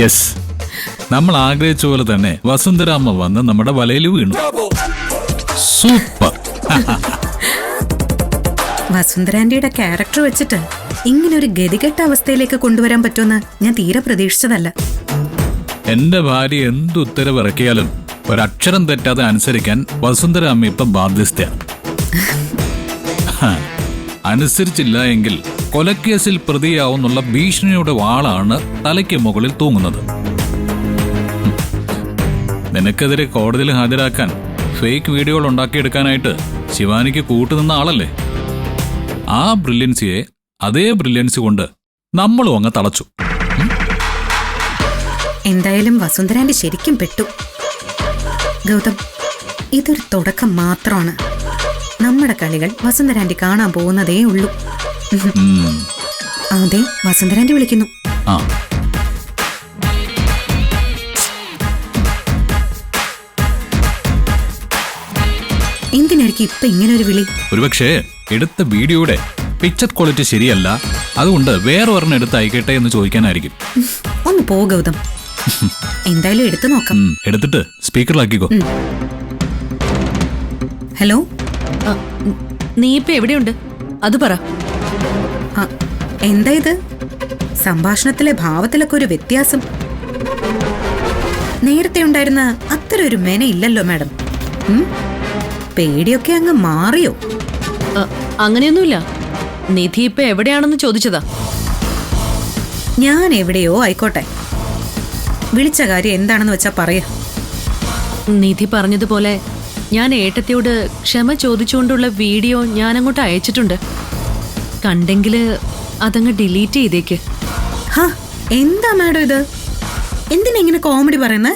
Yes, നമ്മൾ ആഗ്രഹിച്ച പോലെ തന്നെ വസുന്ധരാമ്മ വന്ന് നമ്മുടെ വലയിൽ വീണു. സൂപ്പർ. വസുന്ധരാന്റിയുടെ ക്യാരക്ടർ വെച്ചിട്ട് ഇങ്ങനെ ഒരു ഗതികെട്ട അവസ്ഥയിലേക്ക് കൊണ്ടുവരാൻ പറ്റുമെന്ന് ഞാൻ തീരെ പ്രതീക്ഷിച്ചതല്ല. എന്റെ ഭാര്യ എന്ത് ഉത്തരവിറക്കിയാലും ഒരക്ഷരം തെറ്റാതെ അനുസരിക്കാൻ വസുന്ധരാമ്മ ഇപ്പം ബാധ്യസ്ഥയാണ്. അനുസരിച്ചില്ല എങ്കിൽ കൊലക്കേസിൽ പ്രതിയാവുന്നുള്ള ഭീഷണിയുടെ വാളാണ് തലയ്ക്ക് മുകളിൽ തൂങ്ങുന്നത്. നിനക്കെതിരെ കോടതിയിൽ ഹാജരാക്കാൻ ഫേക്ക് വീഡിയോകൾ ഉണ്ടാക്കിയെടുക്കാനായിട്ട് ശിവാനിക്ക് കൂട്ടുനിന്ന ആളല്ലേ. ആ ബ്രില്യൻസിയെ അതേ ബ്രില്യൻസി കൊണ്ട് നമ്മളും അങ്ങ് തളച്ചു. എന്തായാലും വസുന്ധരാന്റി ശരിക്കും പെട്ടു. ഗൗതം, ഇതൊരു തുടക്കം മാത്രമാണ്. നമ്മുടെ കളികൾ വസുന്ധരാന്റി കാണാൻ പോകുന്നതേ ഉള്ളൂ. അതെ, വസുന്ധരാന്റി വിളിക്കുന്നു. എന്തിനായിരിക്കും ഇപ്പൊ ഇങ്ങനെ ഒരു വിളി? ഒരുപക്ഷെ എടുത്ത വീഡിയോയുടെ പിക്ചർ ക്വാളിറ്റി ശരിയല്ല, അതുകൊണ്ട് വേറെ ഒരെണ്ണം എടുത്ത് അയക്കട്ടെ എന്ന് ചോദിക്കാനായിരിക്കും. ഒന്ന് പോ ഗൗതം, എന്തായാലും എടുത്തു നോക്കാം. എടുത്തിട്ട് സ്പീക്കറിലാക്കിക്കോ. ഹലോ, നീ ഇപ്പൊ എവിടെയുണ്ട് അത് പറ. എന്താ ഇത്? സംഭാഷണത്തിലെ ഭാവത്തിലൊക്കെ ഒരു വ്യത്യാസം. നേരത്തെ ഉണ്ടായിരുന്ന അത്ര ഒരു മെനയില്ലല്ലോ മാഡം. പേടിയൊക്കെ അങ്ങ് മാറിയോ? അങ്ങനെയൊന്നുമില്ല. നിധി ഇപ്പൊ എവിടെയാണെന്ന് ചോദിച്ചതാ. ഞാൻ എവിടെയോ ആയിക്കോട്ടെ, വിളിച്ച കാര്യം എന്താണെന്ന് വെച്ചാ പറയാ. നിധി പറഞ്ഞതുപോലെ ഞാൻ ഏട്ടത്തിയോട് ക്ഷമ ചോദിച്ചുകൊണ്ടുള്ള വീഡിയോ ഞാൻ അങ്ങോട്ട് അയച്ചിട്ടുണ്ട്. കണ്ടെങ്കില് അതങ്ങ് ഡിലീറ്റ് ചെയ്തേക്ക്. എന്താ മാഡം ഇത്? എന്തിനാ ഇങ്ങനെ കോമഡി പറയുന്നേ?